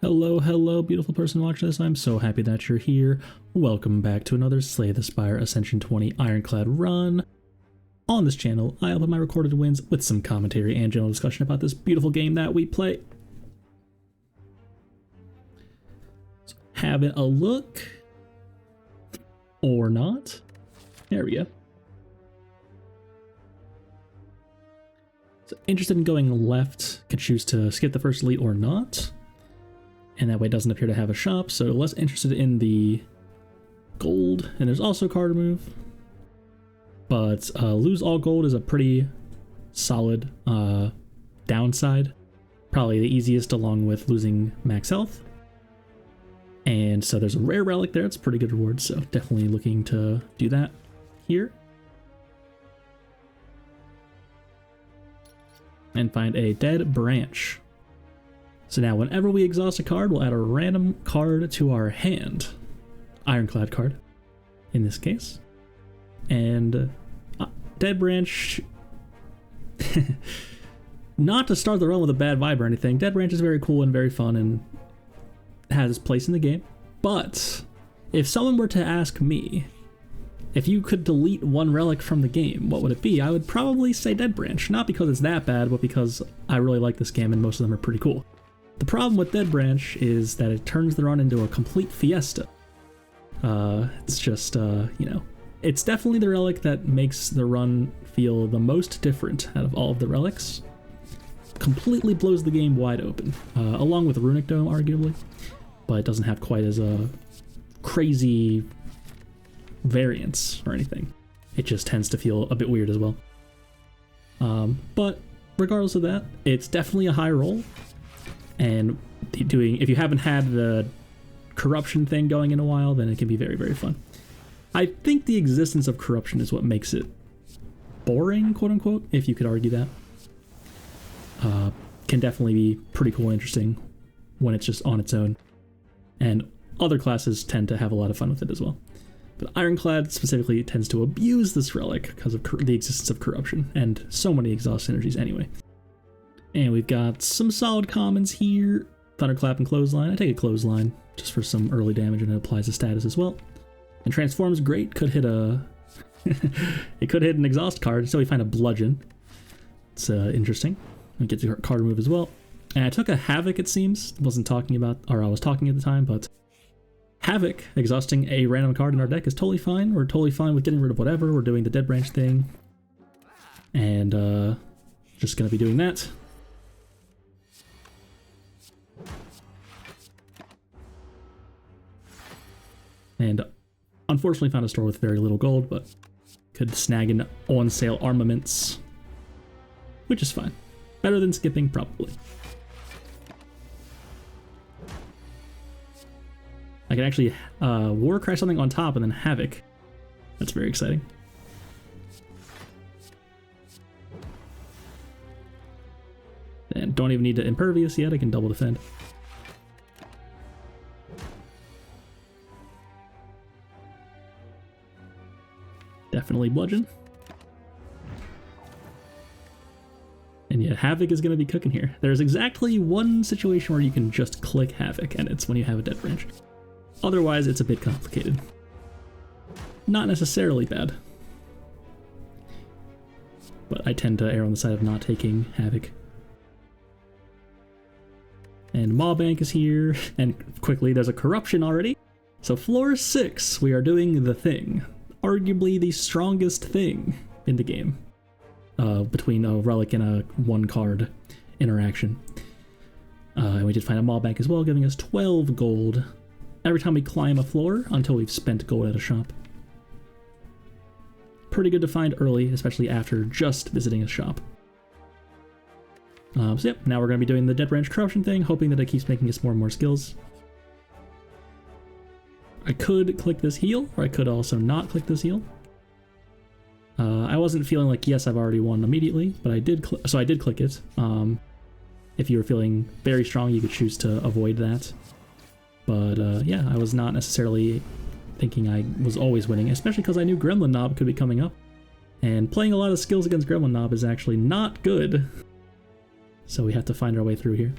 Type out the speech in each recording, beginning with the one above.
Hello, hello, beautiful person watching this. I'm so happy that you're here. Welcome back to another Slay the Spire Ascension 20 Ironclad run. On this channel, I'll have my recorded wins with some commentary and general discussion about this beautiful game that we play. So, having a look. Or not. There we go. So, interested in going left, could choose to skip the first elite or not. And that way it doesn't appear to have a shop, so less interested in the gold. And there's also a card move. But lose all gold is a pretty solid downside. Probably the easiest along with losing max health. And so there's a rare relic there, it's a pretty good reward, so definitely looking to do that here. And find a dead branch. So now whenever we exhaust a card, we'll add a random card to our hand. Ironclad card, in this case. And Dead Branch, not to start the run with a bad vibe or anything, Dead Branch is very cool and very fun and has its place in the game. But if someone were to ask me, if you could delete one relic from the game, what would it be? I would probably say Dead Branch, not because it's that bad, but because I really like this game and most of them are pretty cool. The problem with Dead Branch is that it turns the run into a complete fiesta. It's just, you know, it's definitely the relic that makes the run feel the most different out of all of the relics. Completely blows the game wide open, along with Runic Dome, arguably, but it doesn't have quite as a crazy variance or anything. It just tends to feel a bit weird as well. But regardless of that, it's definitely a high roll. And if you haven't had the corruption thing going in a while, then it can be very, very fun. I think the existence of corruption is what makes it boring, quote unquote, if you could argue that. Can definitely be pretty cool and interesting when it's just on its own. And other classes tend to have a lot of fun with it as well. But Ironclad specifically tends to abuse this relic because of the existence of corruption and so many exhaust synergies anyway. And we've got some solid commons here. Thunderclap and Clothesline. I take a Clothesline just for some early damage, and it applies the status as well. And Transform's great. Could hit a... it could hit an exhaust card, so we find a Bludgeon. It's interesting. It gets a card move as well. And I took a Havoc, it seems. Wasn't talking about... or I was talking at the time, but... Havoc, exhausting a random card in our deck is totally fine. We're totally fine with getting rid of whatever. We're doing the Dead Branch thing. And, just gonna be doing that. And unfortunately found a store with very little gold, but could snag in on sale armaments, which is fine. Better than skipping, probably. I can actually Warcry something on top and then Havoc. That's very exciting. And don't even need to Impervious yet, I can double defend. Definitely Bludgeon. And yeah, Havoc is going to be cooking here. There's exactly one situation where you can just click Havoc, and it's when you have a Dead Branch. Otherwise, it's a bit complicated. Not necessarily bad. But I tend to err on the side of not taking Havoc. And Maw Bank is here, and quickly, there's a Corruption already. So floor 6, we are doing the thing. Arguably the strongest thing in the game, between a relic and a one card interaction. And we did find a Maw Bank as well, giving us 12 gold every time we climb a floor until we've spent gold at a shop. Pretty good to find early, especially after just visiting a shop. So yep, now we're going to be doing the Dead Branch Corruption thing, hoping that it keeps making us more and more skills. I could click this heal, or I could also not click this heal. I wasn't feeling like, yes, I've already won immediately, but I did so I did click it. If you were feeling very strong, you could choose to avoid that. But yeah, I was not necessarily thinking I was always winning, especially because I knew Gremlin Knob could be coming up. And playing a lot of skills against Gremlin Knob is actually not good. So we have to find our way through here.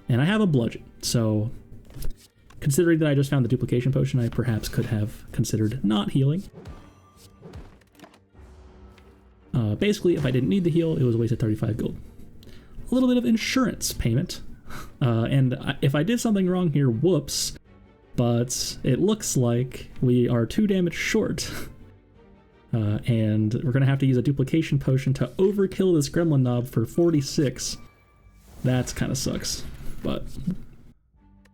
And I have a bludgeon, so Considering that I just found the duplication potion, I perhaps could have considered not healing. Basically, if I didn't need the heal, it was a waste of 35 gold. A little bit of insurance payment. And if I did something wrong here, whoops. But it looks like we are 2 damage short. And we're going to have to use a duplication potion to overkill this gremlin knob for 46. That's kind of sucks. But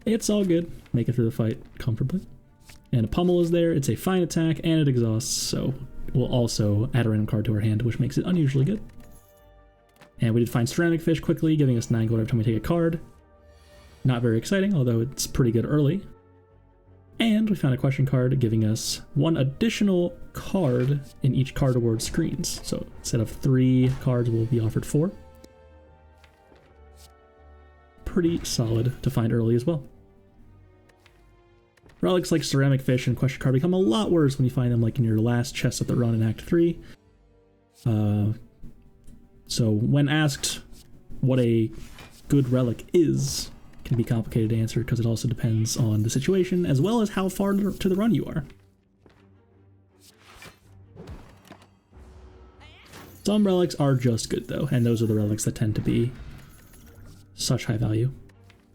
it's all good. Make it through the fight comfortably. And a pummel is there. It's a fine attack and it exhausts, so we'll also add a random card to our hand, which makes it unusually good. And we did find ceramic fish quickly, giving us 9 gold every time we take a card. Not very exciting, although it's pretty good early. And we found a question card giving us 1 additional card in each card award screens. So instead of 3 cards, we'll be offered 4. Pretty solid to find early as well. Relics like ceramic fish and question card become a lot worse when you find them like in your last chest of the run in Act 3. So when asked what a good relic is, it can be complicated to answer because it also depends on the situation as well as how far to the run you are. Some relics are just good though, and those are the relics that tend to be such high value.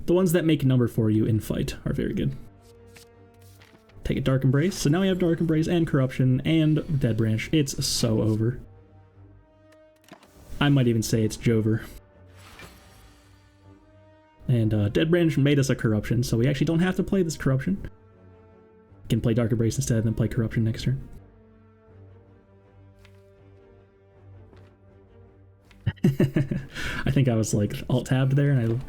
The ones that make number for you in fight are very good. Take a Dark Embrace. So now we have Dark Embrace and Corruption and Dead Branch. It's so over. I might even say it's Jover. And Dead Branch made us a Corruption, so we actually don't have to play this Corruption. We can play Dark Embrace instead and then play Corruption next turn. I think I was like alt-tabbed there, and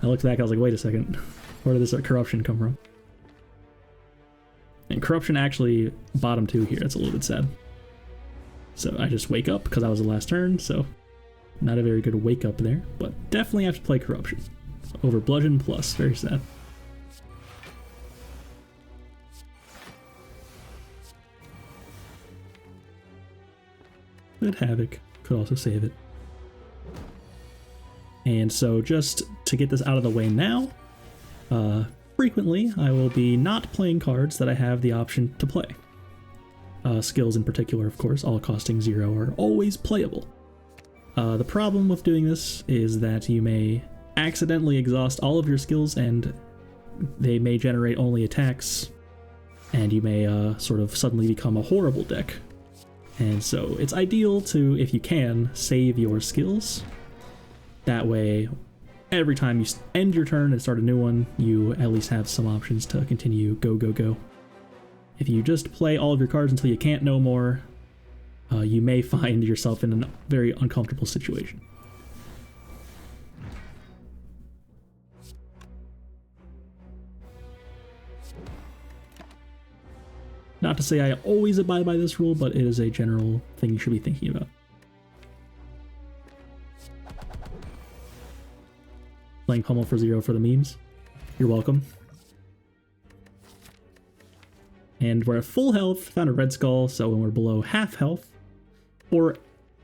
I looked back, I was like, wait a second. Where did this Corruption come from? And Corruption actually bottom 2 here. It's a little bit sad. So I just wake up because that was the last turn, so not a very good wake up there, but definitely have to play Corruption over Bludgeon Plus. Very sad. But Havoc could also save it. And so just to get this out of the way now, frequently I will be not playing cards that I have the option to play. Skills in particular, of course, all costing 0 are always playable. The problem with doing this is that you may accidentally exhaust all of your skills and they may generate only attacks, and you may sort of suddenly become a horrible deck. And so it's ideal to, if you can, save your skills. That way, every time you end your turn and start a new one, you at least have some options to continue go, go, go. If you just play all of your cards until you can't no more, you may find yourself in a very uncomfortable situation. Not to say I always abide by this rule, but it is a general thing you should be thinking about. Playing Pummel for 0 for the memes. You're welcome. And we're at full health, found a red skull, so when we're below half health, or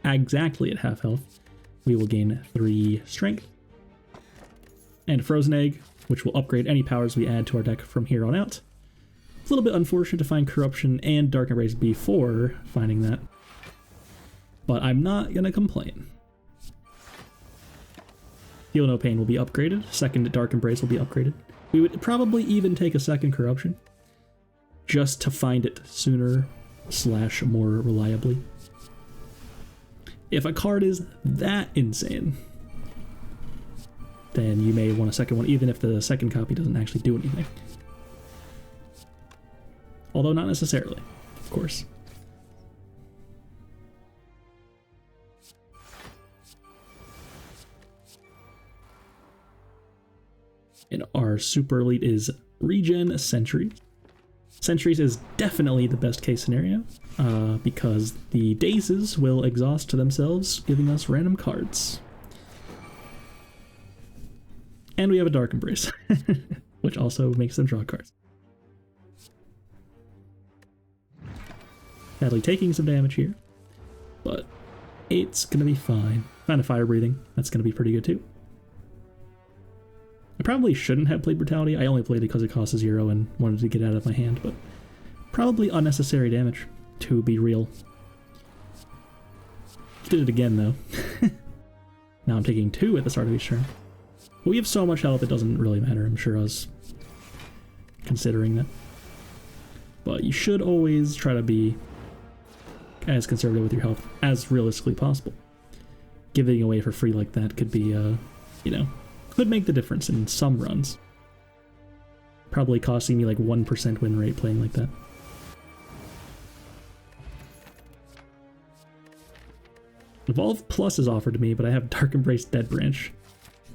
exactly at half health, we will gain 3 strength. And Frozen Egg, which will upgrade any powers we add to our deck from here on out. It's a little bit unfortunate to find Corruption and Dark Embrace before finding that, but I'm not gonna complain. Feel No Pain will be upgraded. Second Dark Embrace will be upgraded. We would probably even take a second Corruption, just to find it sooner / more reliably. If a card is that insane, then you may want a second one, even if the second copy doesn't actually do anything. Although not necessarily, of course. And our super elite is Regen Sentries. Sentries is definitely the best case scenario, because the dazes will exhaust to themselves, giving us random cards. And we have a Dark Embrace, which also makes them draw cards. Sadly taking some damage here, but it's gonna be fine. Found a Fire Breathing, that's gonna be pretty good too. I probably shouldn't have played Brutality. I only played it because it cost 0 and wanted to get it out of my hand, but probably unnecessary damage, to be real. Did it again, though. Now I'm taking 2 at the start of each turn. But we have so much health, it doesn't really matter. I'm sure I was considering that. But you should always try to be as conservative with your health as realistically possible. Giving away for free like that could be, you know, could make the difference in some runs. Probably costing me like 1% win rate playing like that. Evolve Plus is offered to me, but I have Dark Embrace Dead Branch.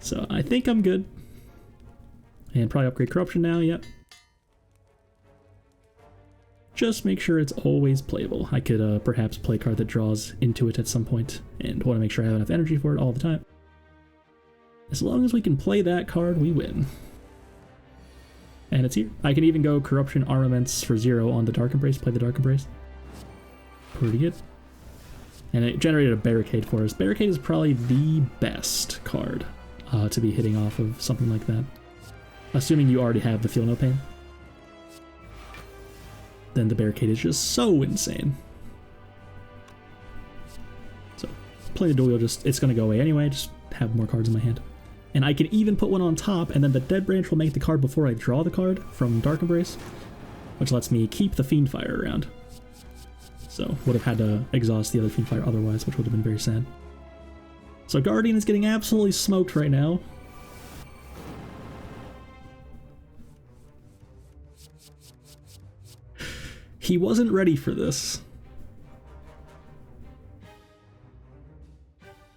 So I think I'm good. And probably upgrade Corruption now, yep. Just make sure it's always playable. I could perhaps play a card that draws into it at some point, and want to make sure I have enough energy for it all the time. As long as we can play that card, we win. And it's here. I can even go Corruption Armaments for 0 on the Dark Embrace, play the Dark Embrace. Pretty good. And it generated a Barricade for us. Barricade is probably the best card to be hitting off of something like that. Assuming you already have the Feel No Pain. Then the Barricade is just so insane. So, play the dual wheel, it's going to go away anyway, just have more cards in my hand. And I can even put one on top, and then the Dead Branch will make the card before I draw the card from Dark Embrace, which lets me keep the Fiendfire around. So, would have had to exhaust the other Fiendfire otherwise, which would have been very sad. So Guardian is getting absolutely smoked right now. He wasn't ready for this.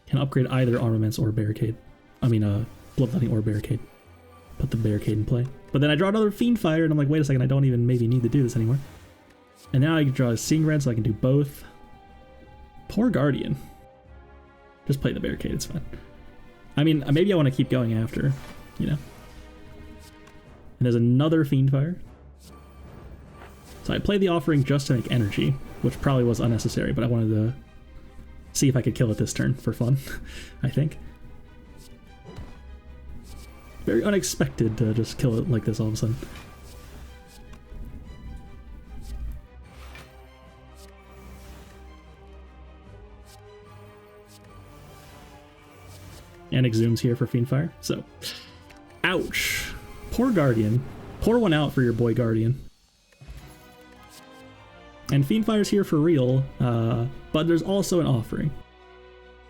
Can upgrade either Armaments or Barricade. I mean, Bloodletting or Barricade. Put the Barricade in play. But then I draw another Fiendfire, and I'm like, wait a second, I don't even maybe need to do this anymore. And now I can draw a Seeing Red, so I can do both. Poor Guardian. Just play the Barricade, it's fine. I mean, maybe I want to keep going after, you know. And there's another Fiendfire. So I played the Offering just to make energy, which probably was unnecessary, but I wanted to see if I could kill it this turn for fun, I think. Very unexpected to just kill it like this all of a sudden. And Exhumes here for Fiendfire, so ouch. Poor Guardian. Pour one out for your boy Guardian. And Fiendfire's here for real, but there's also an Offering.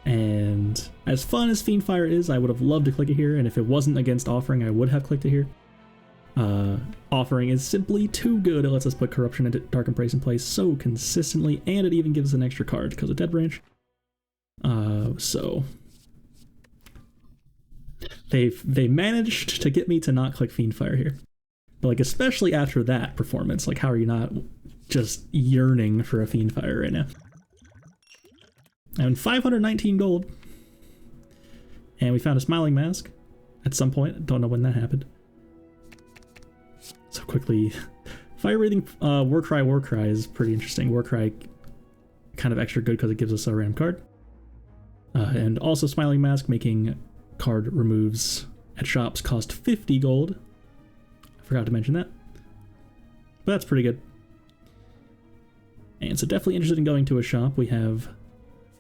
And as fun as Fiendfire is, I would have loved to click it here, and if it wasn't against Offering, I would have clicked it here. Offering is simply too good. It lets us put Corruption and Dark Embrace in place so consistently, and it even gives us an extra card because of Dead Branch. So they managed to get me to not click Fiendfire here. But like, especially after that performance, like, how are you not just yearning for a Fiendfire right now? And 519 gold. And we found a Smiling Mask at some point. Don't know when that happened. So quickly, Fire Breathing Warcry is pretty interesting. Warcry kind of extra good because it gives us a random card. And also Smiling Mask, making card removes at shops cost 50 gold. I forgot to mention that. But that's pretty good. And so definitely interested in going to a shop. We have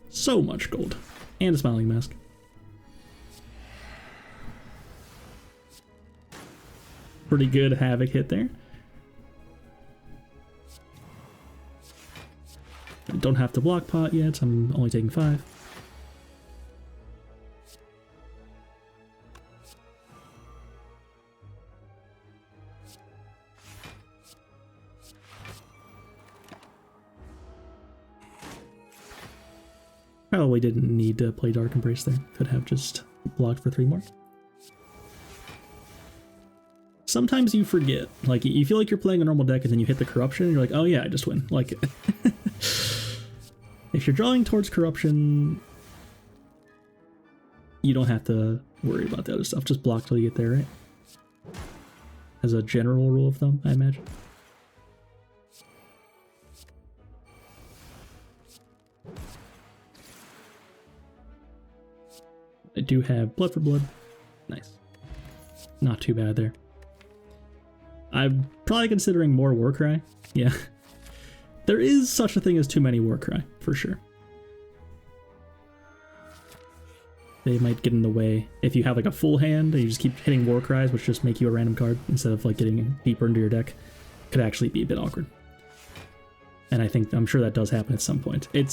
so much gold. And a Smiling Mask. Pretty good Havoc hit there. I don't have to block pot yet. I'm only taking 5. Probably didn't need to play Dark Embrace there. Could have just blocked for 3 more. Sometimes you forget. Like, you feel like you're playing a normal deck and then you hit the Corruption and you're like, oh yeah, I just win. Like, if you're drawing towards Corruption, you don't have to worry about the other stuff. Just block till you get there, right? As a general rule of thumb, I imagine. I do have Blood for Blood. Nice. Not too bad there. I'm probably considering more Warcry. Yeah. There is such a thing as too many Warcry, for sure. They might get in the way. If you have like a full hand and you just keep hitting Warcries, which just make you a random card instead of like getting deeper into your deck, could actually be a bit awkward. And I'm sure that does happen at some point. It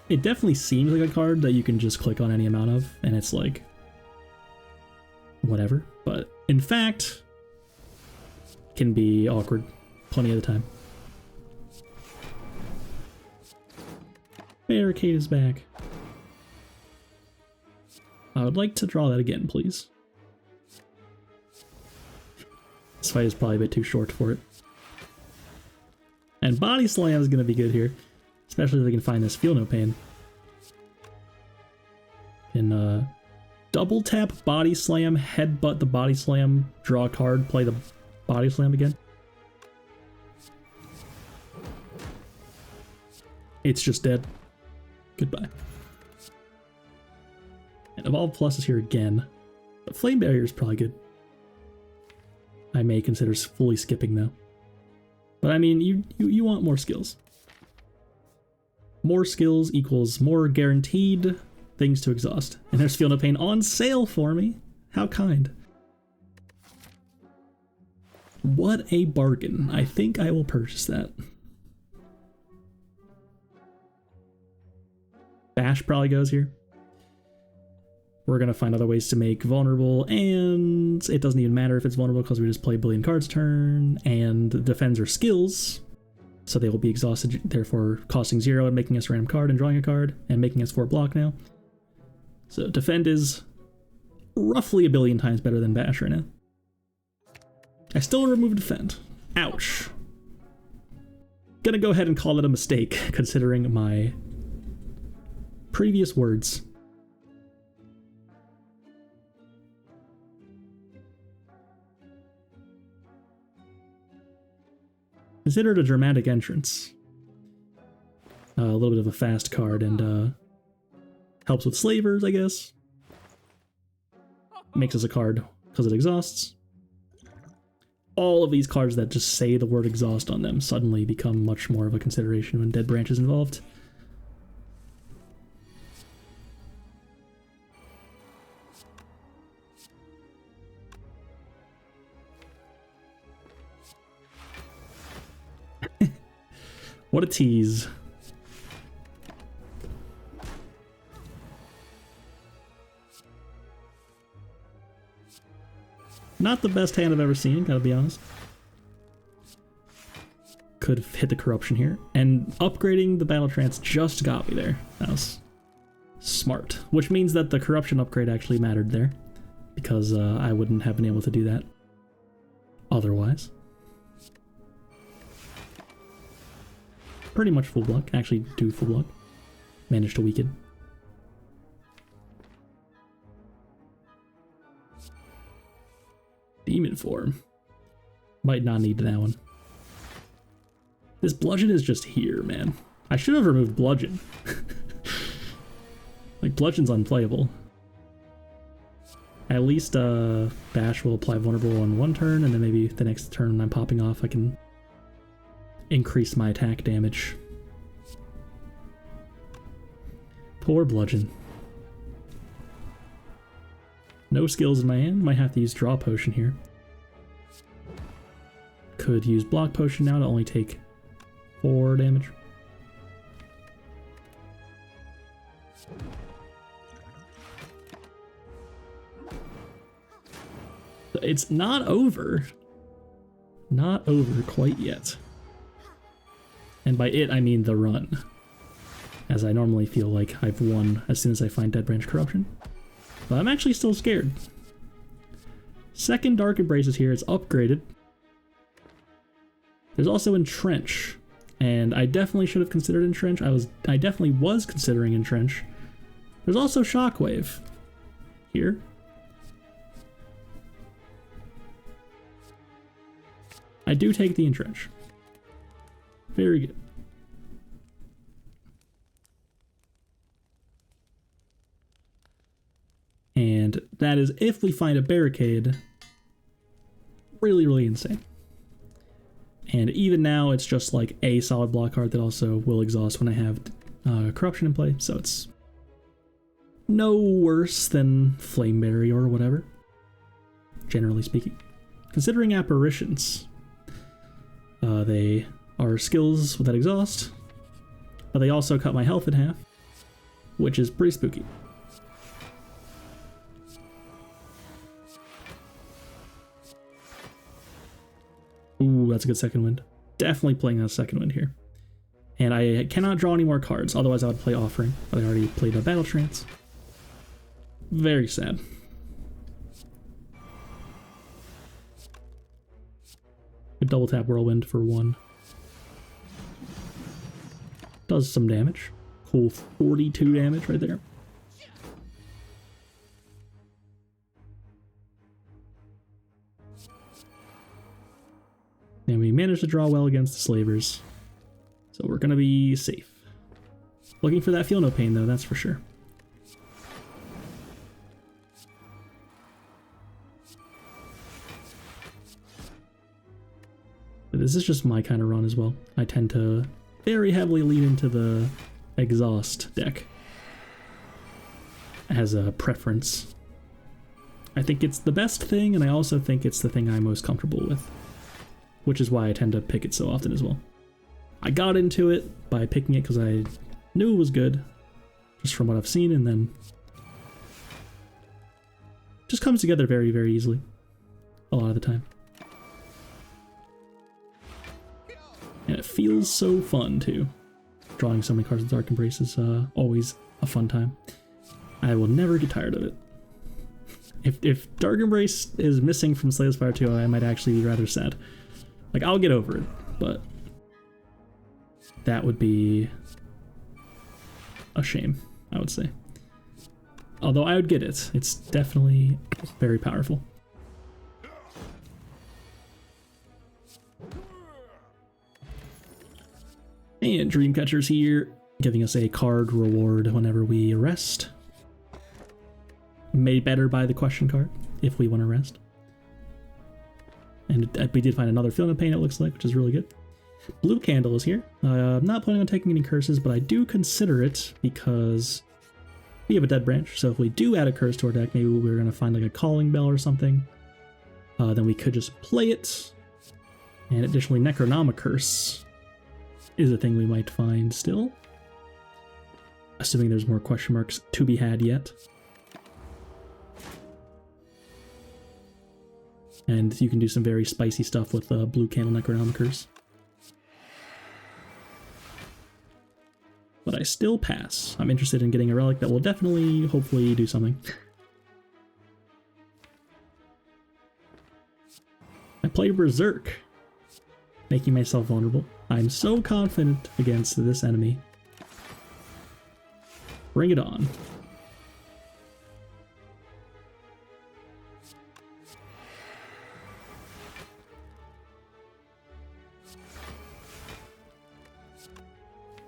definitely seems like a card that you can just click on any amount of, and it's like, whatever. But in fact, can be awkward plenty of the time. Barricade is back. I would like to draw that again, please. This fight is probably a bit too short for it. And Body Slam is going to be good here, especially if we can find this Feel No Pain. Can double tap Body Slam, headbutt the Body Slam, draw a card, play the Body Slam again. It's just dead. Goodbye. And Evolve Plus is here again. But Flame Barrier is probably good. I may consider fully skipping though. But I mean, you want more skills. More skills equals more guaranteed things to exhaust. And there's Feel No Pain on sale for me. How kind. What a bargain. I think I will purchase that. Bash probably goes here. We're going to find other ways to make vulnerable, and it doesn't even matter if it's vulnerable because we just play a billion cards turn, and defends our skills, so they will be exhausted, therefore costing 0 and making us a random card and drawing a card, and making us 4 block now. So defend is roughly a billion times better than Bash right now. I still remove defend. Ouch. Gonna go ahead and call it a mistake, considering my previous words. Consider it a dramatic entrance. A little bit of a fast card, and helps with slavers, I guess. Makes us a card because it exhausts. All of these cards that just say the word exhaust on them suddenly become much more of a consideration when Dead Branch is involved. What a tease. Not the best hand I've ever seen, gotta be honest. Could have hit the corruption here. And upgrading the Battle Trance just got me there. That was smart. Which means that the corruption upgrade actually mattered there. Because I wouldn't have been able to do that otherwise. Pretty much full block. Actually do full block. Managed to weaken. Demon form. Might not need that one. This bludgeon is just here, man. I should have removed bludgeon. Like, bludgeon's unplayable. At least Bash will apply vulnerable on one turn, and then maybe the next turn I'm popping off, I can increase my attack damage. Poor bludgeon. No skills in my hand. Might have to use draw potion here. Could use block potion now to only take 4 damage. It's not over. Not over quite yet. And by it, I mean the run. As I normally feel like I've won as soon as I find Dead Branch Corruption. But I'm actually still scared. Second Dark Embrace is here. It's upgraded. There's also Entrench. And I definitely should have considered Entrench. I definitely was considering Entrench. There's also Shockwave here. I do take the Entrench. Very good. And that is if we find a barricade really, really insane. And even now, it's just like a solid block card that also will exhaust when I have Corruption in play, so it's no worse than Flameberry or whatever, generally speaking. Considering Apparitions, they are skills that exhaust, but they also cut my health in half, which is pretty spooky. Ooh, that's a good second wind. Definitely playing that second wind here. And I cannot draw any more cards, otherwise I would play Offering, but I already played a Battle Trance. Very sad. Good double tap Whirlwind for 1. Does some damage. Cool 42 damage right there. And we managed to draw well against the Slavers, so we're gonna be safe. Looking for that Feel No Pain though, that's for sure. But this is just my kind of run as well. I tend to very heavily lean into the exhaust deck as a preference. I think it's the best thing, and I also think it's the thing I'm most comfortable with, which is why I tend to pick it so often as well. I got into it by picking it because I knew it was good, just from what I've seen, and then just comes together very, very easily, a lot of the time. And it feels so fun, too. Drawing so many cards with Dark Embrace is always a fun time. I will never get tired of it. If Dark Embrace is missing from Slay the Spire 2, I might actually be rather sad. Like, I'll get over it, but that would be a shame, I would say. Although I would get it. It's definitely very powerful. And Dreamcatcher's here, giving us a card reward whenever we rest. Made better by the question card, if we want to rest. And we did find another Feel No Pain, it looks like, which is really good. Blue Candle is here. I'm not planning on taking any curses, but I do consider it because we have a Dead Branch, so if we do add a curse to our deck, maybe we're going to find like a Calling Bell or something. Then we could just play it. And additionally, Necronoma Curse is a thing we might find still. Assuming there's more question marks to be had yet. And you can do some very spicy stuff with Blue Candle Necronoma Curse. But I still pass. I'm interested in getting a relic that will definitely, hopefully, do something. I play Berserk, making myself vulnerable. I'm so confident against this enemy. Bring it on.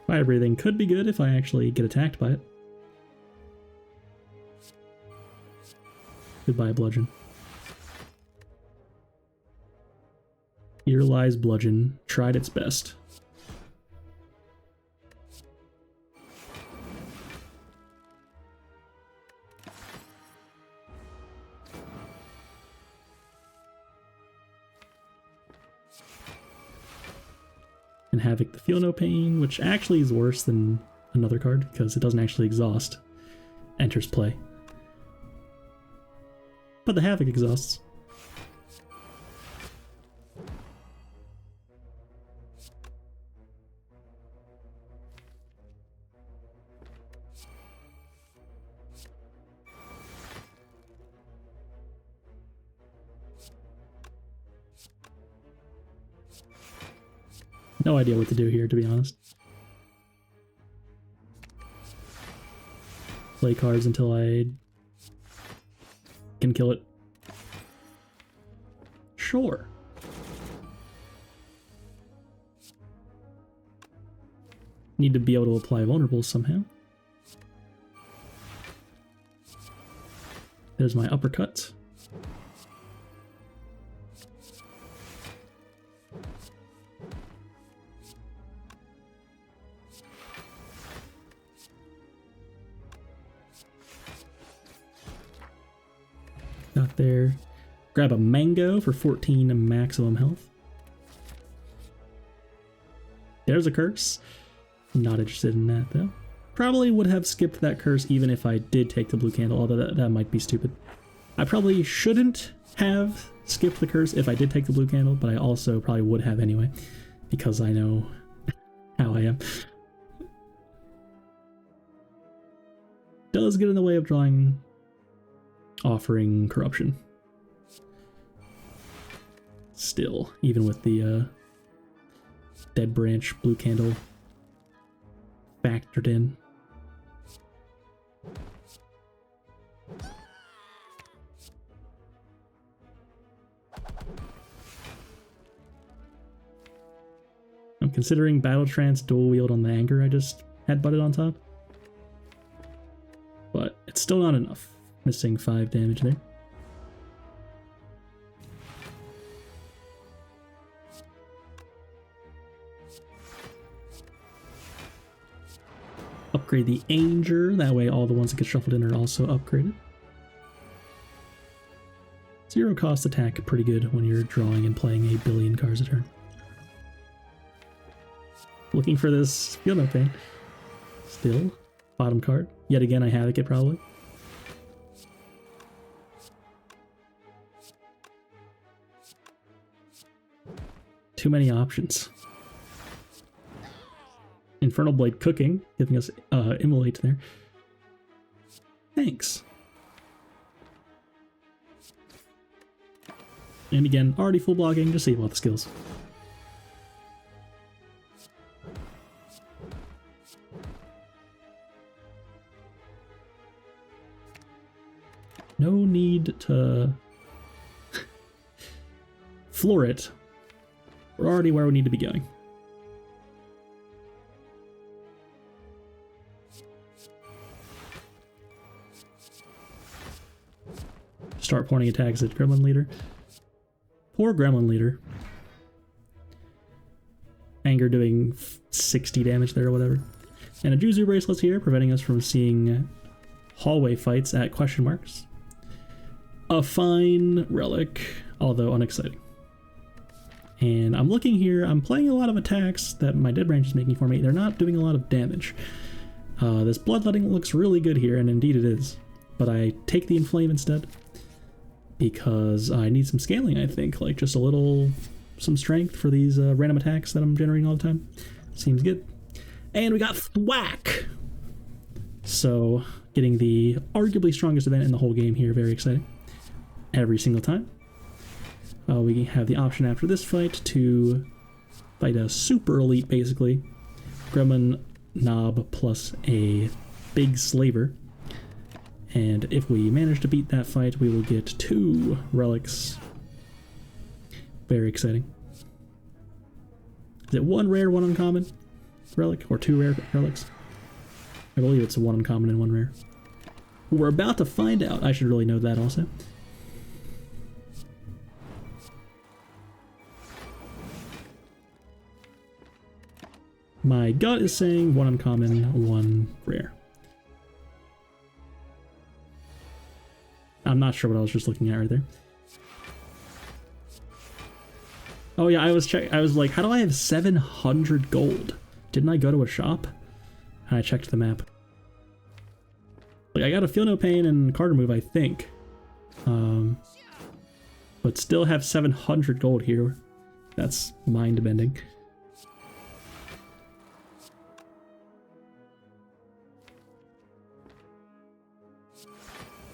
Fire Breathing could be good if I actually get attacked by it. Goodbye, Bludgeon. Here lies Bludgeon, tried its best. And Havoc the Feel No Pain, which actually is worse than another card because it doesn't actually exhaust. Enters play. But the Havoc exhausts. No idea what to do here, to be honest. Play cards until I can kill it. Sure. Need to be able to apply vulnerables somehow. There's my uppercut. got there. Grab a mango for 14 maximum health. There's a curse. Not interested in that though. Probably would have skipped that curse even if I did take the blue candle, although that might be stupid. I probably shouldn't have skipped the curse if I did take the blue candle, but I also probably would have anyway, because I know how I am. Does get in the way of drawing offering corruption. Still, even with the dead branch blue candle factored in. I'm considering Battle Trance dual wield on the anger I just headbutted on top. But it's still not enough. Missing 5 damage there. Upgrade the Anger, that way all the ones that get shuffled in are also upgraded. 0 cost attack, pretty good when you're drawing and playing a billion cards a turn. Looking for this Feel No Pain. Still, bottom card. Yet again, I Havoc it probably. Too many options. Infernal Blade cooking, giving us Immolate there. Thanks. And again, already full blocking, just save all the skills. No need to floor it. We're already where we need to be going. Start pointing attacks at Gremlin Leader. Poor Gremlin Leader. Anger doing 60 damage there or whatever. And a Juzu Bracelet here, preventing us from seeing hallway fights at question marks. A fine relic, although unexciting. And I'm looking here, I'm playing a lot of attacks that my Dead Branch is making for me. They're not doing a lot of damage. This Bloodletting looks really good here, and indeed it is. But I take the Inflame instead, because I need some scaling, I think. Like, just some strength for these random attacks that I'm generating all the time. Seems good. And we got Thwack! So, getting the arguably strongest event in the whole game here, very exciting. Every single time. We have the option after this fight to fight a super elite, basically. Gremlin Knob plus a big slaver. And if we manage to beat that fight, we will get 2 relics. Very exciting. Is it 1 rare, 1 uncommon relic? Or 2 rare relics? I believe it's 1 uncommon and 1 rare. We're about to find out. I should really know that also. My gut is saying 1 uncommon, 1 rare. I'm not sure what I was just looking at right there. Oh yeah, I was like, how do I have 700 gold? Didn't I go to a shop? And I checked the map. Like, I got a Feel No Pain and card remove, I think. But still have 700 gold here. That's mind-bending.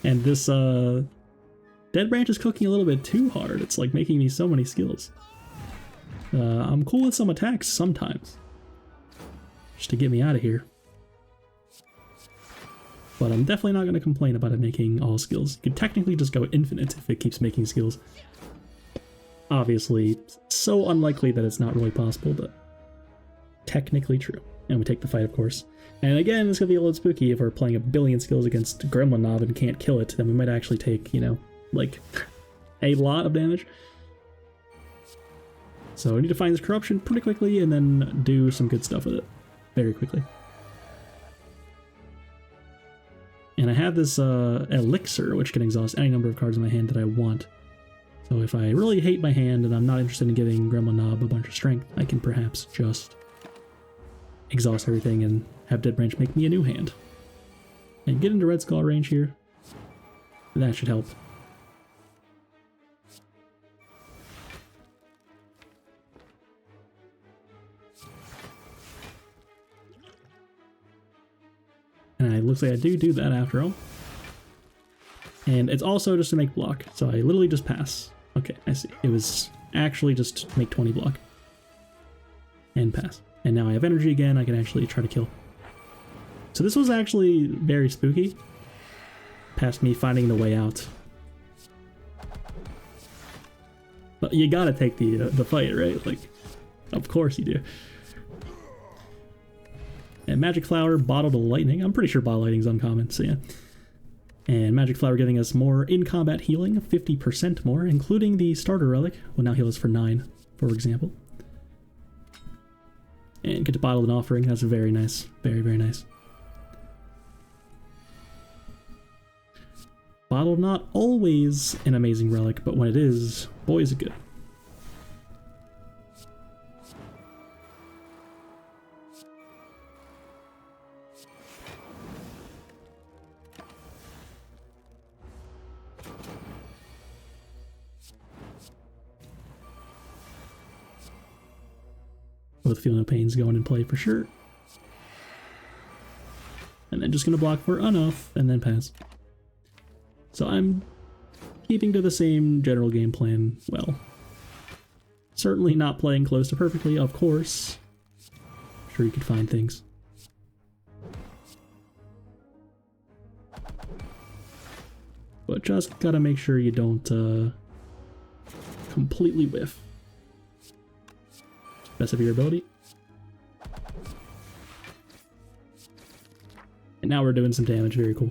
And this Dead Branch is cooking a little bit too hard. It's like making me so many skills. I'm cool with some attacks sometimes, just to get me out of here. But I'm definitely not going to complain about it making all skills. You could technically just go infinite if it keeps making skills. Obviously, so unlikely that it's not really possible, but technically true. And we take the fight, of course. And again, it's going to be a little spooky if we're playing a billion skills against Gremlin Knob and can't kill it, then we might actually take, you know, like, a lot of damage. So we need to find this corruption pretty quickly and then do some good stuff with it very quickly. And And I have this elixir, which can exhaust any number of cards in my hand that I want. So if I really hate my hand and I'm not interested in giving Gremlin Knob a bunch of strength, I can perhaps just exhaust everything and have Dead Branch make me a new hand. And get into Red Skull range here. That should help. And it looks like I do that after all. And it's also just to make block, so I literally just pass. Okay, I see. It was actually just to make 20 block. And pass. And now I have energy again, I can actually try to kill. So this was actually very spooky. Past me finding the way out. But you gotta take the fight, right? Like, of course you do. And Magic Flower, Bottle to Lightning. I'm pretty sure Bottle Lightning's uncommon, so yeah. And Magic Flower giving us more in-combat healing, 50% more, including the Starter Relic will now heal us for 9, for example. And get to Bottle an Offering, that's very nice. Very, very nice. Bottle not always an amazing relic, but when it is, boy is it good. Both Feel No Pain's going in play for sure. And then just gonna block for enough, and then pass. So I'm keeping to the same general game plan well. Certainly not playing close to perfectly, of course. I'm sure you could find things. But just gotta make sure you don't completely whiff. Best of your ability. And now we're doing some damage, very cool.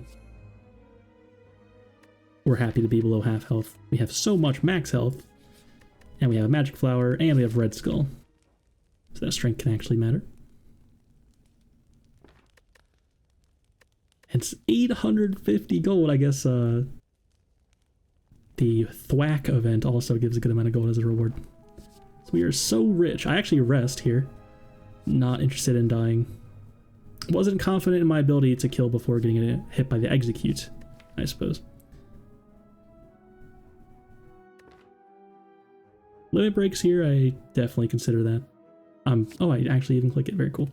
We're happy to be below half health. We have so much max health, and we have a Magic Flower, and we have Red Skull. So that strength can actually matter. It's 850 gold, I guess. The Thwack event also gives a good amount of gold as a reward. So we are so rich. I actually rest here. Not interested in dying. Wasn't confident in my ability to kill before getting hit by the execute, I suppose. Limit breaks here, I definitely consider that. Oh, I actually even click it. Very cool.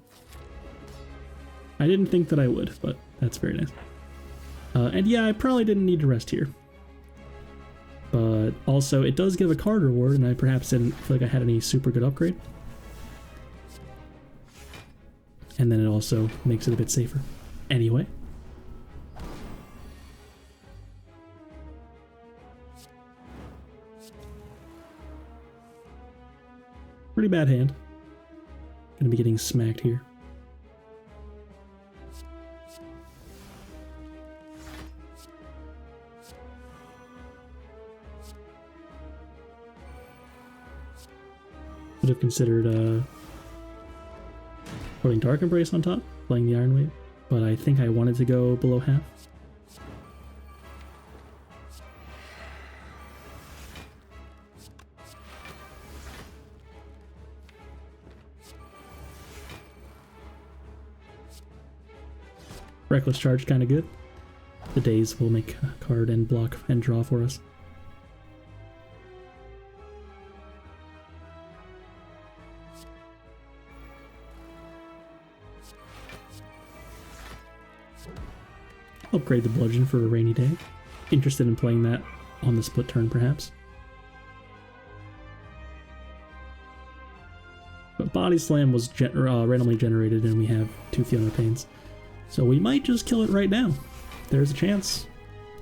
I didn't think that I would, but that's very nice. And yeah, I probably didn't need to rest here. But also, it does give a card reward, and I perhaps didn't feel like I had any super good upgrade. And then it also makes it a bit safer. Anyway. Pretty bad hand. Gonna be getting smacked here. Would have considered putting Dark Embrace on top, playing the Iron Wave, but I think I wanted to go below half. Reckless Charge kind of good. The Daze will make a card and block and draw for us. Upgrade the Bludgeon for a rainy day. Interested in playing that on the split turn, perhaps. But Body Slam was randomly generated, and we have 2 Feel No Pains. So we might just kill it right now. There's a chance.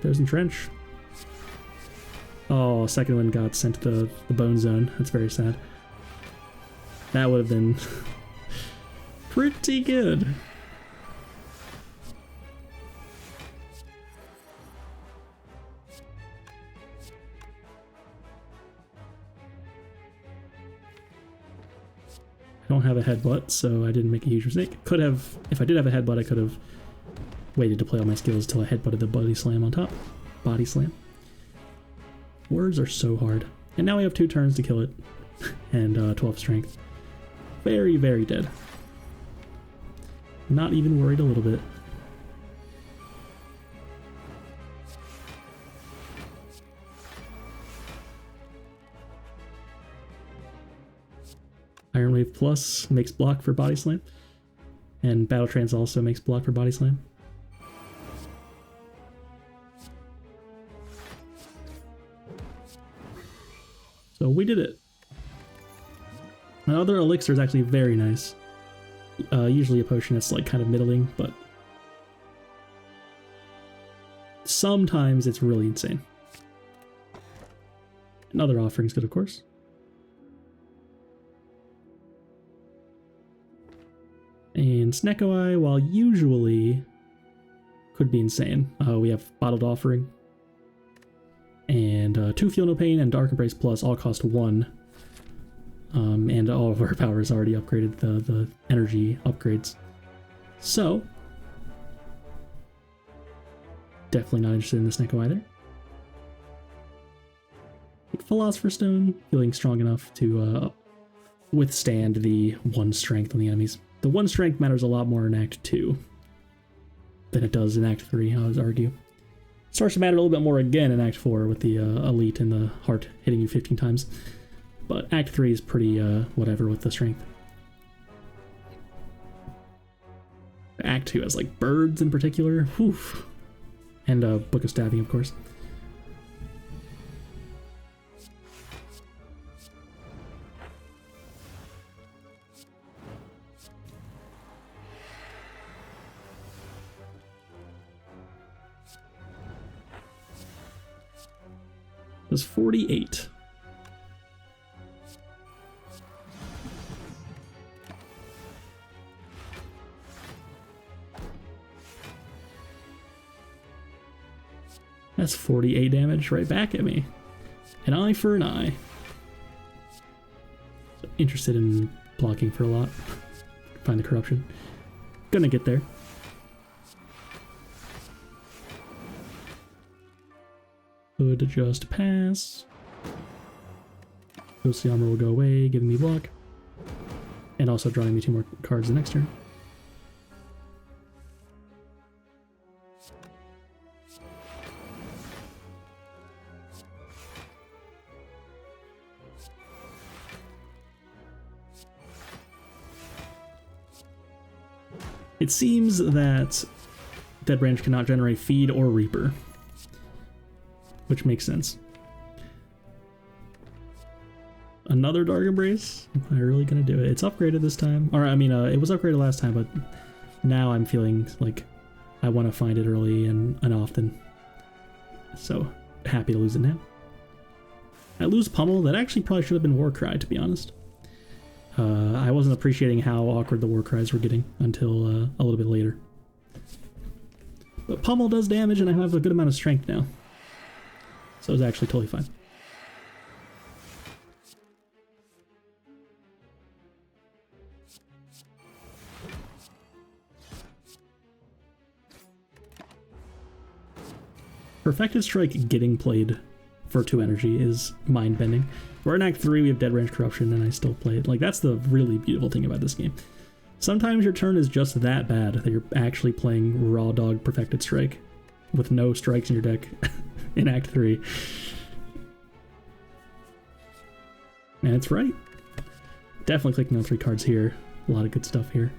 There's Entrench. Oh, second one got sent to the Bone Zone. That's very sad. That would have been pretty good. I don't have a headbutt, so I didn't make a huge mistake. Could have, if I did have a headbutt, I could have waited to play all my skills until I headbutted the body slam on top. Body slam. Words are so hard. And now we have 2 turns to kill it. And 12 strength. Very, very dead. Not even worried a little bit. Iron Wave Plus makes block for body slam. And Battle Trance also makes block for body slam. So we did it. Another elixir is actually very nice. Usually a potion that's like kind of middling, but sometimes it's really insane. Another offering's good, of course. And Snecko Eye, while usually could be insane, we have Bottled Offering. And 2 Feel No Pain and Dark Embrace Plus all cost 1. And all of our powers already upgraded the energy upgrades. So, definitely not interested in the Snecko either. Philosopher's Stone, feeling strong enough to withstand the 1 strength on the enemies. The 1 strength matters a lot more in Act 2 than it does in Act 3, I would argue. Starts to matter a little bit more again in Act 4 with the Elite and the Heart hitting you 15 times. But Act 3 is pretty whatever with the strength. Act 2 has like birds in particular. Whew. And Book of Stabbing, of course. It was 48. That's 48 damage right back at me. An eye for an eye. So interested in blocking for a lot. Find the corruption. Gonna get there. Could just pass. Ghostly Armor will go away, giving me block. And also drawing me 2 more cards the next turn. It seems that Dead Branch cannot generate Feed or Reaper, which makes sense. Another Dark Embrace? Am I really gonna do it? It's upgraded this time. Or, I mean, it was upgraded last time, but now I'm feeling like I want to find it early and often. So, happy to lose it now. I lose Pummel. That actually probably should have been Warcry, to be honest. I wasn't appreciating how awkward the Warcries were getting until a little bit later. But Pummel does damage, and I have a good amount of strength now. So it's actually totally fine. Perfected Strike getting played for 2 energy is mind-bending. We're in Act 3, we have Dead Range Corruption, and I still play it. Like, that's the really beautiful thing about this game. Sometimes your turn is just that bad that you're actually playing raw dog Perfected Strike with no strikes in your deck in Act 3. And it's right. Definitely clicking on 3 cards here. A lot of good stuff here.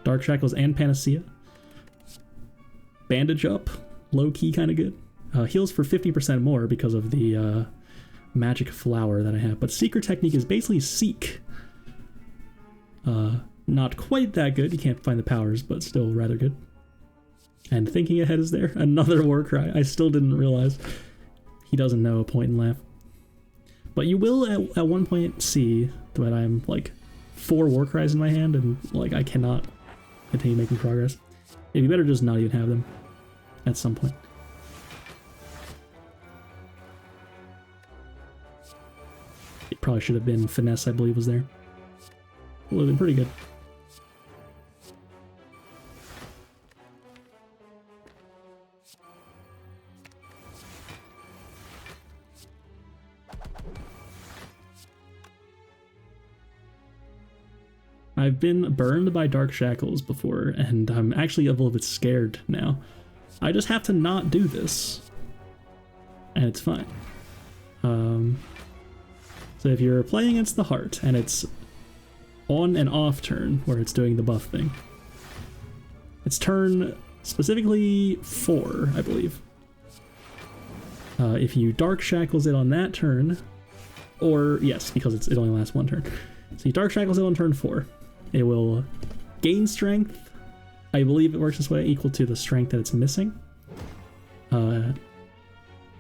Dark Shackles and Panacea. Bandage Up. Low-key kind of good. Heals for 50% more because of the magic flower that I have. But Secret Technique is basically Seek. Not quite that good. You can't find the powers, but still rather good. And Thinking Ahead is there. Another Warcry. I still didn't realize. He doesn't know a point and laugh. But you will at one point see that I'm like 4 Warcries in my hand and like I cannot continue making progress. It'd be better just not even have them at some point. It probably should have been Finesse, I believe, was there. Would have been pretty good. I've been burned by Dark Shackles before, and I'm actually a little bit scared now. I just have to not do this, and it's fine. So if you're playing against the heart, and it's on and off turn, where it's doing the buff thing, it's turn specifically 4, I believe. If you Dark Shackles it on that turn, or yes, because it only lasts 1 turn. So you Dark Shackles it on turn 4. It will gain strength. I believe it works this way, equal to the strength that it's missing.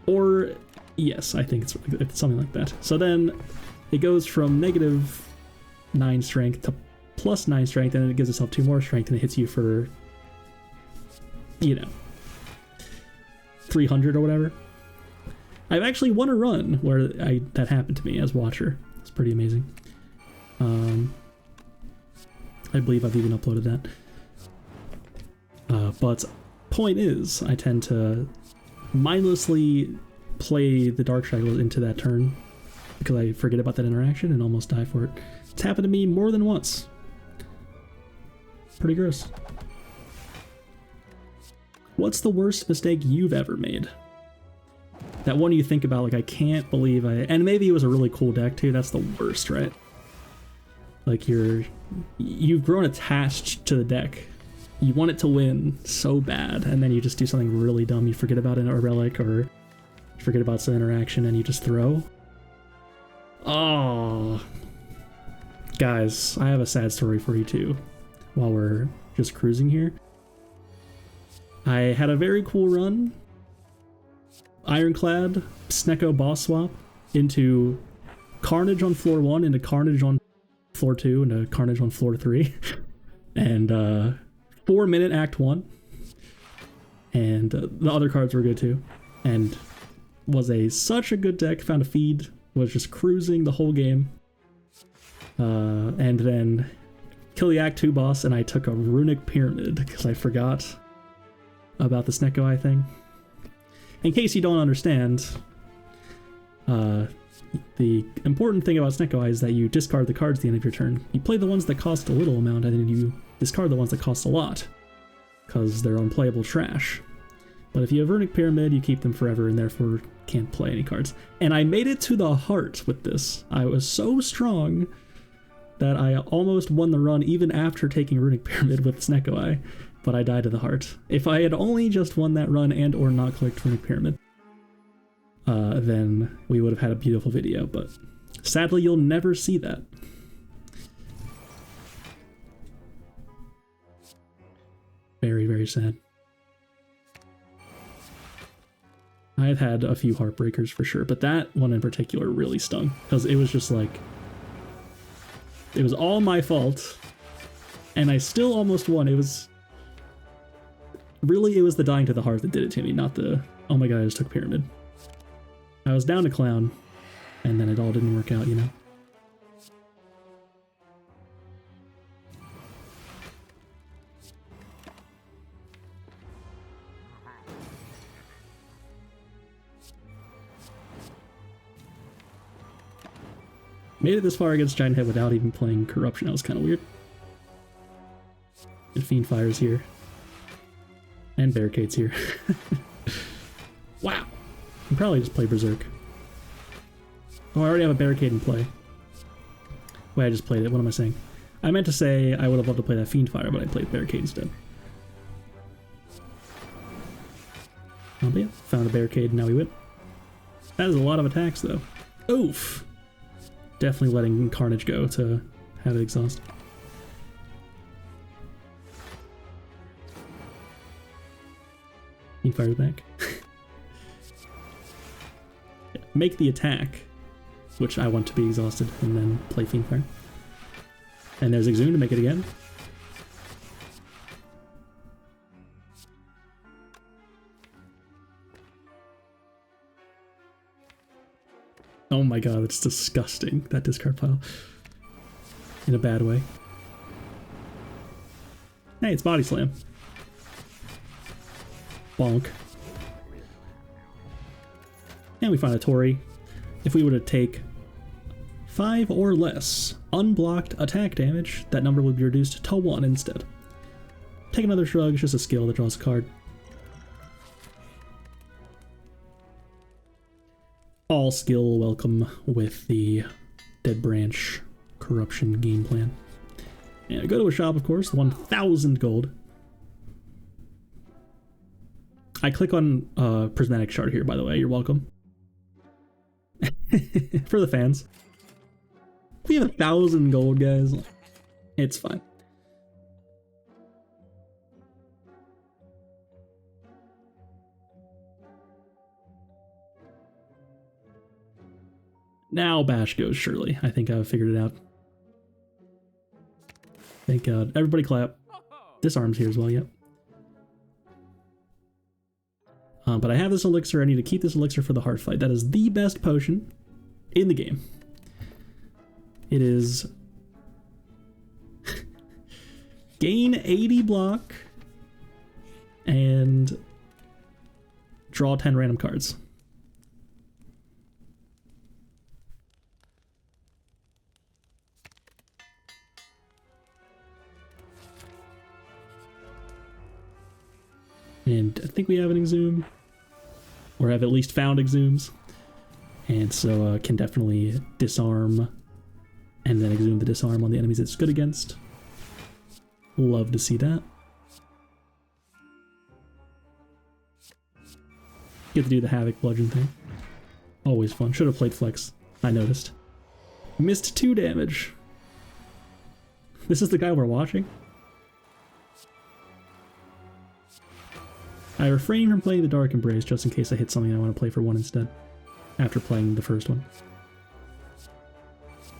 Or yes, I think it's something like that. So then it goes from -9 strength to +9 strength, and then it gives itself 2 more strength, and it hits you for, you know, 300 or whatever. I've actually won a run where that happened to me as Watcher. It's pretty amazing. I believe I've even uploaded that. But point is, I tend to mindlessly play the Dark Shackles into that turn because I forget about that interaction and almost die for it. It's happened to me more than once. Pretty gross. What's the worst mistake you've ever made? That one you think about, like, I can't believe I... And maybe it was a really cool deck, too. That's the worst, right? Like, you've grown attached to the deck. You want it to win so bad, and then you just do something really dumb. You forget about a relic, or you forget about some interaction, and you just throw. Oh. Guys, I have a sad story for you, too, while we're just cruising here. I had a very cool run. Ironclad, Snecko boss swap into Carnage on floor 1, into Carnage on floor 2, into Carnage on floor 3. And 4-minute Act 1. And the other cards were good too. And was such a good deck, found a feed, was just cruising the whole game. And then kill the Act 2 boss, and I took a Runic Pyramid because I forgot about the Snecko Eye thing. In case you don't understand, the important thing about Snecko Eye is that you discard the cards at the end of your turn. You play the ones that cost a little amount, and then you discard the ones that cost a lot, because they're unplayable trash. But if you have Runic Pyramid, you keep them forever, and therefore can't play any cards. And I made it to the heart with this. I was so strong that I almost won the run even after taking Runic Pyramid with Snecko Eye. But I died to the heart. If I had only just won that run and or not clicked Runic Pyramid, then we would have had a beautiful video, but sadly you'll never see that. Very, very sad. I've had a few heartbreakers for sure, but that one in particular really stung, because it was just like, it was all my fault, and I still almost won. It was the dying to the heart that did it to me, not the, oh my god, I just took Pyramid. I was down to clown, and then it all didn't work out, you know? Made it this far against Giant Head without even playing Corruption. That was kind of weird. And Fiend Fire's here. And Barricade's here. Wow. I can probably just play Berserk. Oh, I already have a Barricade in play. Wait, I just played it. What am I saying? I meant to say I would have loved to play that Fiend Fire, but I played Barricade instead. Oh, but yeah, found a Barricade and now we win. That is a lot of attacks, though. Oof! Definitely letting Carnage go to have it exhaust. Fiend Fire's back. Make the attack, which I want to be exhausted, and then play Fiend Fire. And there's Exhume to make it again. Oh my god, that's disgusting, that discard pile. In a bad way. Hey, it's Body Slam. Bonk. And we find a Tori. If we were to take 5 or less unblocked attack damage, that number would be reduced to 1 instead. Take another shrug, it's just a skill that draws a card. All skill welcome with the Dead Branch corruption game plan. And go to a shop, of course, 1,000 gold. I click on prismatic shard here, by the way, you're welcome. For the fans. We have 1,000 gold, guys. It's fine. Now Bash goes, surely. I think I've figured it out. Thank God. Everybody clap. Disarm's here as well, yep. But I have this elixir. I need to keep this elixir for the heart fight. That is the best potion in the game. It is gain 80 block and draw 10 random cards. And I think we have an exhume, or have at least found exhumes, and so can definitely disarm and then exhume the disarm on the enemies it's good against. Love to see that. Get to do the Havoc bludgeon thing. Always fun. Should have played Flex, I noticed. Missed 2 damage. This is the guy we're watching? I refrain from playing the Dark Embrace just in case I hit something I want to play for 1 instead, after playing the first one.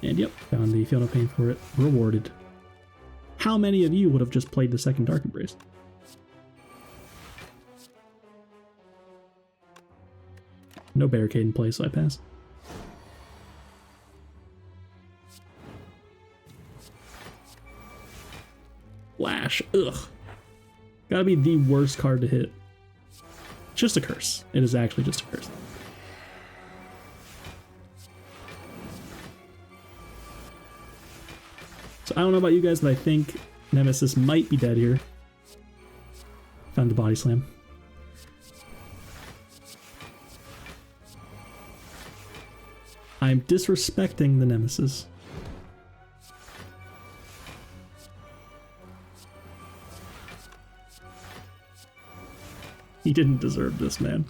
And yep, found the Feel No Pain for it. Rewarded. How many of you would have just played the second Dark Embrace? No barricade in play, so I pass. Flash. Ugh. Gotta be the worst card to hit. Just a curse. It is actually just a curse. So I don't know about you guys, but I think Nemesis might be dead here. Found the body slam. I'm disrespecting the Nemesis. He didn't deserve this, man.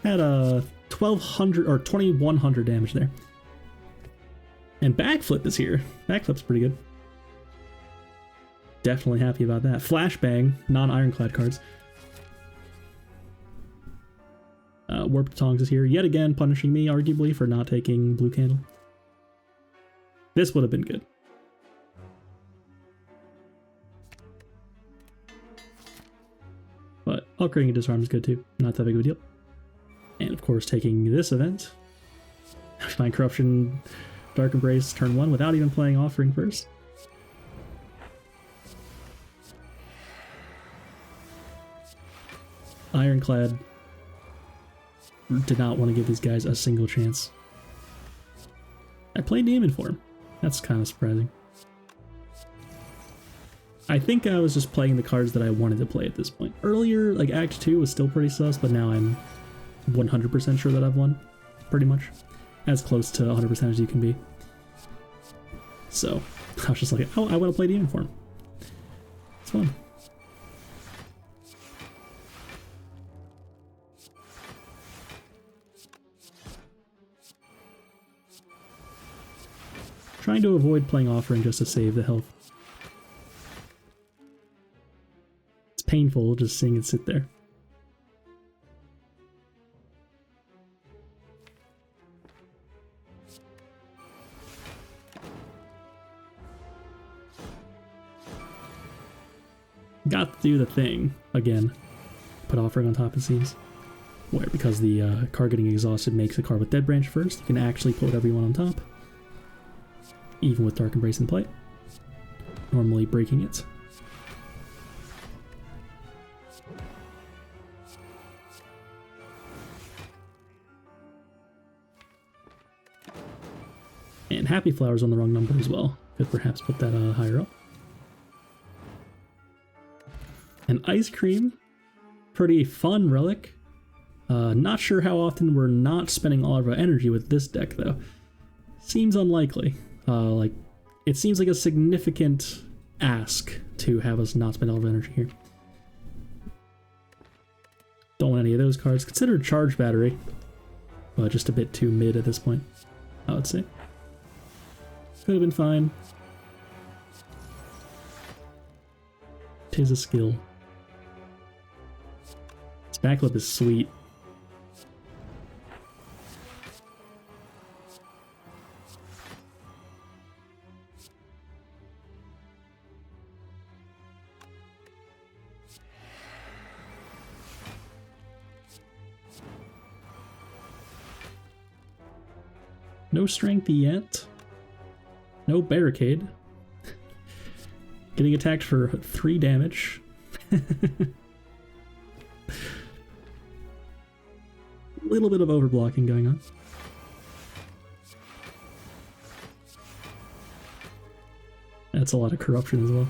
Had a 1,200 or 2,100 damage there. And Backflip is here. Backflip's pretty good. Definitely happy about that. Flashbang, non-Ironclad cards. Warped Tongs is here yet again, punishing me, arguably, for not taking Blue Candle. This would have been good. But upgrading a disarm is good too. Not that big of a deal. And of course, taking this event. Find Corruption, Dark Embrace, turn 1 without even playing Offering first. Ironclad did not want to give these guys a single chance. I played Demon for him. That's kind of surprising. I think I was just playing the cards that I wanted to play at this point. Earlier, like Act 2 was still pretty sus, but now I'm 100% sure that I've won, pretty much. As close to 100% as you can be. So, I was just like, oh, I want to play Demon Form. It's fun. Trying to avoid playing Offering just to save the health. It's painful just seeing it sit there. Got to do the thing again. Put Offering on top, it seems. Where, because the card getting exhausted makes a card with Dead Branch first, you can actually put whatever you want on top. Even with Dark Embrace in play. Normally breaking it. And Happy Flower's on the wrong number as well. Could perhaps put that higher up. And Ice Cream, pretty fun relic. Not sure how often we're not spending all of our energy with this deck though. Seems unlikely. Like, it seems like a significant ask to have us not spend all of our energy here. Don't want any of those cards. Consider Charge Battery, but just a bit too mid at this point, I would say. Could have been fine. Tis a skill. This backlip is sweet. No strength yet. No barricade. Getting attacked for 3 damage. Little bit of overblocking going on. That's a lot of corruption as well.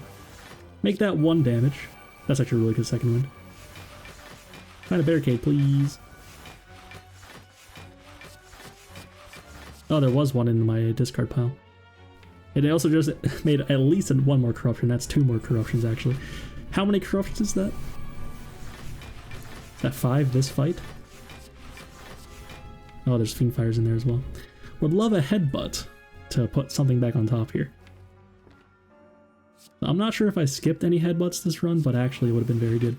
Make that 1 damage. That's actually a really good second wind. Find a barricade, please. Oh, there was one in my discard pile. It also just made at least 1 more corruption. That's 2 more corruptions, actually. How many corruptions is that? Is that 5 this fight? Oh, there's Fiendfires in there as well. Would love a headbutt to put something back on top here. I'm not sure if I skipped any headbutts this run, but actually it would have been very good.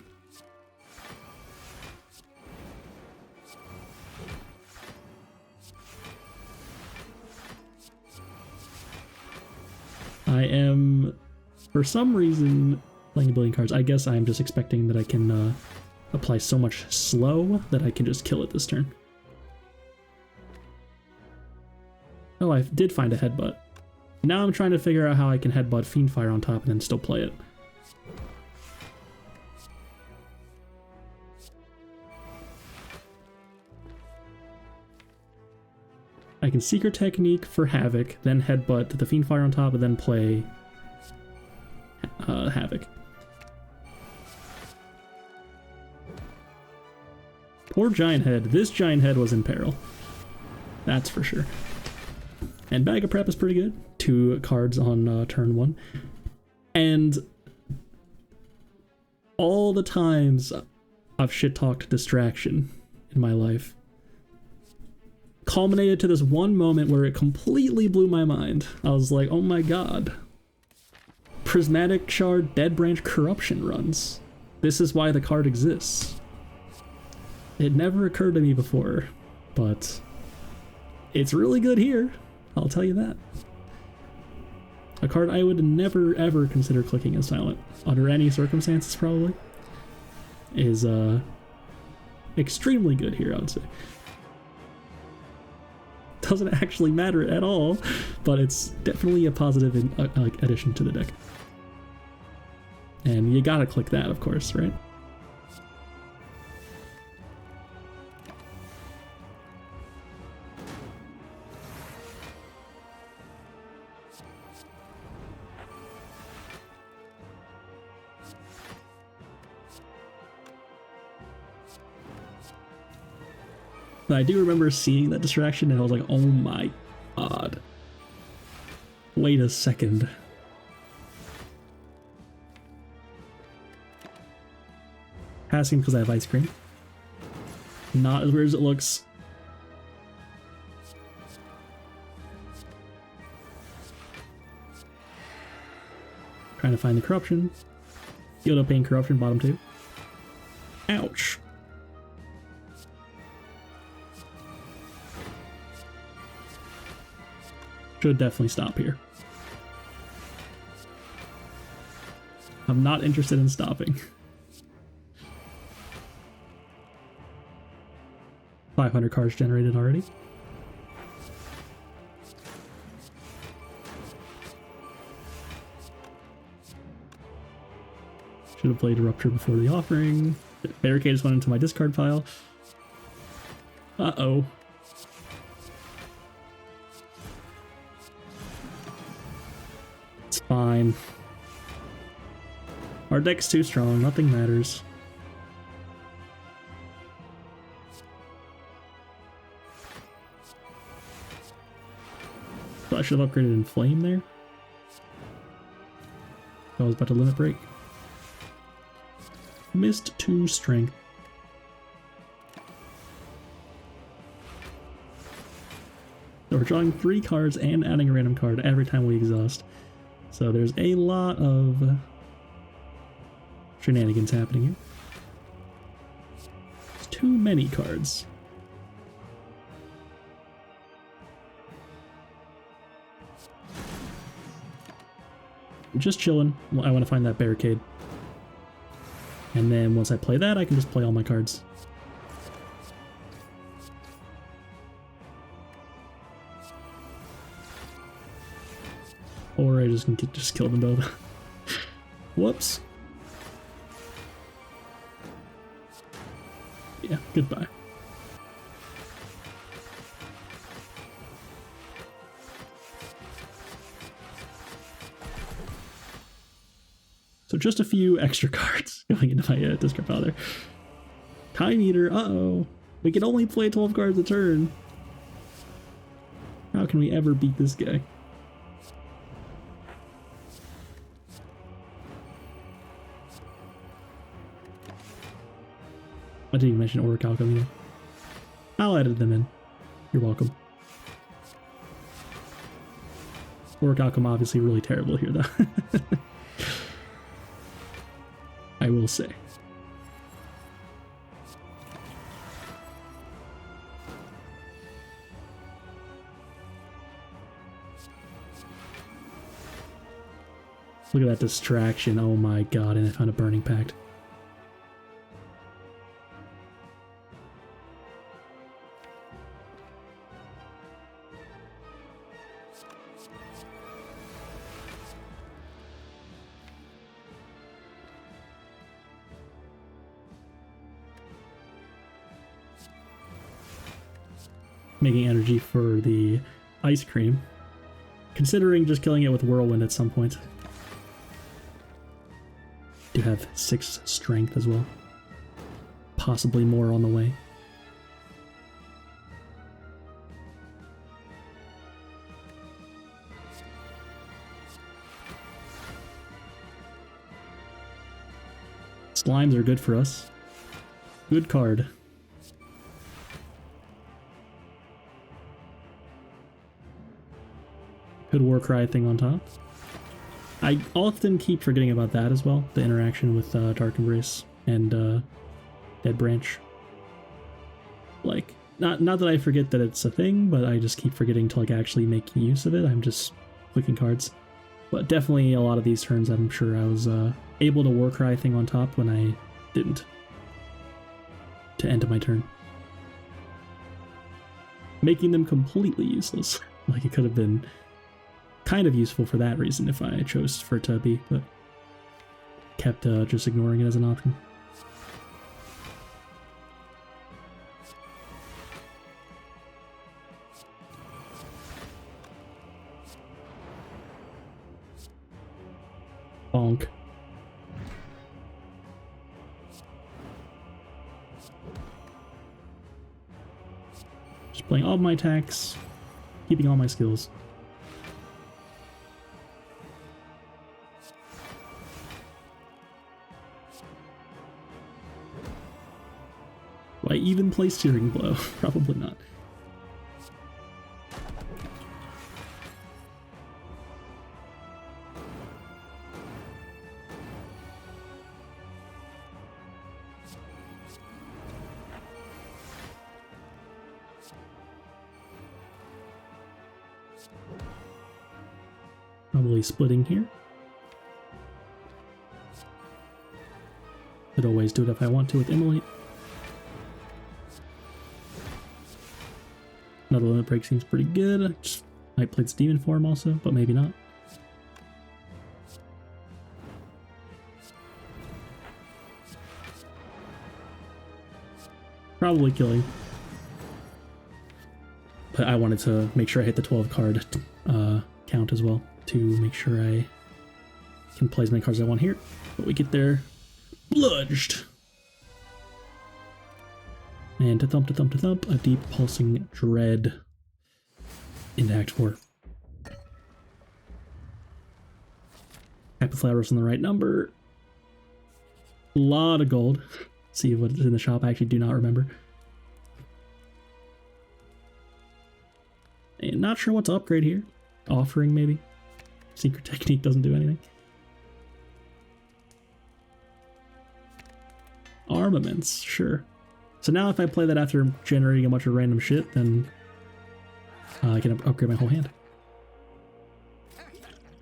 I am, for some reason, playing a billion cards. I guess I'm just expecting that I can apply so much slow that I can just kill it this turn. Oh, I did find a headbutt. Now I'm trying to figure out how I can headbutt Fiendfire on top and then still play it. I can Secret Technique for Havoc, then headbutt the Fiendfire on top, and then play Havoc. Poor Giant Head. This Giant Head was in peril. That's for sure. And Bag of Prep is pretty good. 2 cards on turn 1. And all the times I've shit-talked Distraction in my life culminated to this one moment where it completely blew my mind. I was like, oh my god. Prismatic Shard Dead Branch Corruption runs. This is why the card exists. It never occurred to me before, but it's really good here. I'll tell you that. A card I would never ever consider clicking as silent, under any circumstances probably, is extremely good here, I would say. Doesn't actually matter at all, but it's definitely a positive addition to the deck. And you gotta click that, of course, right? I do remember seeing that distraction and I was like, oh my god. Wait a second. Passing because I have Ice Cream. Not as weird as it looks. Trying to find the corruption. Yield up paying corruption, bottom 2. Ouch. Should definitely stop here. I'm not interested in stopping. 500 cards generated already. Should have played Rupture before the offering. Barricade just went into my discard pile. Uh-oh. Fine. Our deck's too strong, nothing matters. So I should have upgraded Inflame there. I was about to limit break. Missed 2 strength. So we're drawing 3 cards and adding a random card every time we exhaust. So there's a lot of shenanigans happening here. It's too many cards. I'm just chilling. I want to find that barricade. And then once I play that, I can just play all my cards. Or I just can just kill them both. Whoops. Yeah, goodbye. So just a few extra cards going into my discard pile there. Time Eater, uh-oh. We can only play 12 cards a turn. How can we ever beat this guy? I didn't even mention Orichalcum either. I'll edit them in. You're welcome. Orichalcum obviously really terrible here though. I will say. Look at that distraction. Oh my god, and I found a Burning Pact. Making energy for the ice cream. Considering just killing it with Whirlwind at some point. Do have 6 strength as well. Possibly more on the way. Slimes are good for us. Good card. Good Warcry thing on top. I often keep forgetting about that as well. The interaction with Dark Embrace and Dead Branch. Like, not that I forget that it's a thing, but I just keep forgetting to like actually make use of it. I'm just clicking cards. But definitely a lot of these turns I'm sure I was able to Warcry thing on top when I didn't. To end my turn. Making them completely useless. Like it could have been kind of useful for that reason if I chose for it to be, but kept just ignoring it as an option. Bonk. Just playing all of my attacks, keeping all my skills. Will I even play Steering Blow? Probably not. Probably splitting here. Could always do it if I want to with Immolate. Another limit break seems pretty good. Just might play its demon form also, but maybe not. Probably killing. But I wanted to make sure I hit the 12 card count as well to make sure I Can play as many cards as I want here, but we get there bludged. And to thump, a deep pulsing dread into Act 4. Happy Flowers on the right number. A lot of gold. See what's in the shop. I actually do not remember. And not sure what to upgrade here. Offering, maybe. Secret Technique doesn't do anything. Armaments, sure. So now if I play that after generating a bunch of random shit, then I can upgrade my whole hand.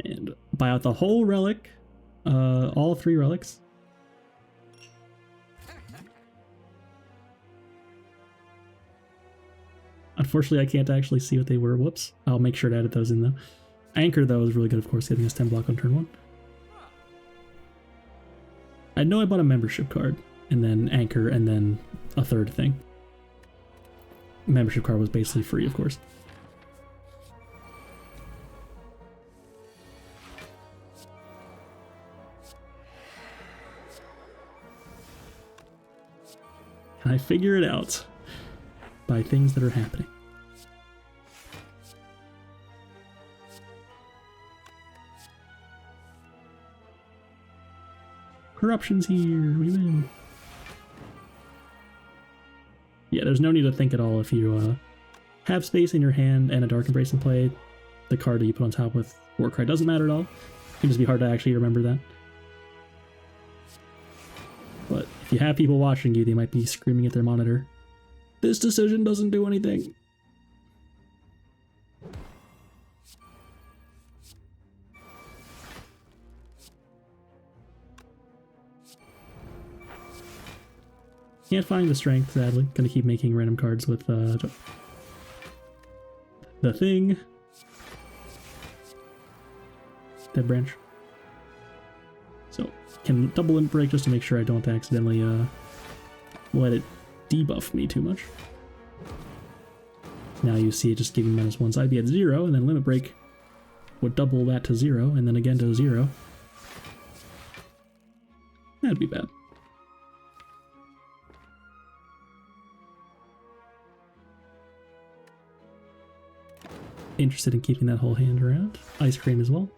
And buy out the whole relic. All 3 relics. Unfortunately, I can't actually see what they were. Whoops. I'll make sure to edit those in, though. Anchor, though, is really good, of course, giving us 10 block on turn 1. I know I bought a membership card, and then Anchor, and then a third thing. Membership card was basically free, of course. And I figure it out by things that are happening. Corruption's here, we win. Yeah, there's no need to think at all if you have space in your hand and a Dark Embrace in play. The card that you put on top with Warcry doesn't matter at all. It can just be hard to actually remember that. But if you have people watching you, they might be screaming at their monitor, "This decision doesn't do anything." Can't find the strength, sadly. Gonna keep making random cards with the thing. Dead Branch. So, can double Limit Break just to make sure I don't accidentally let it debuff me too much. Now you see it just giving -1, so I'd be at 0, and then Limit Break would double that to 0, and then again to 0. That'd be bad. Interested in keeping that whole hand around. Ice Cream as well.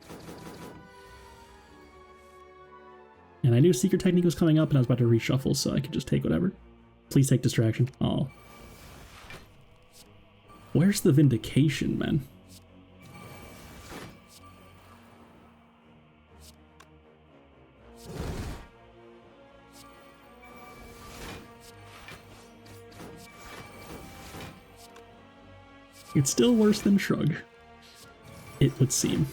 And I knew Secret Technique was coming up and I was about to reshuffle, so I could just take whatever. Please take Distraction. Oh. Where's the Vindication, man? It's still worse than Shrug, it would seem.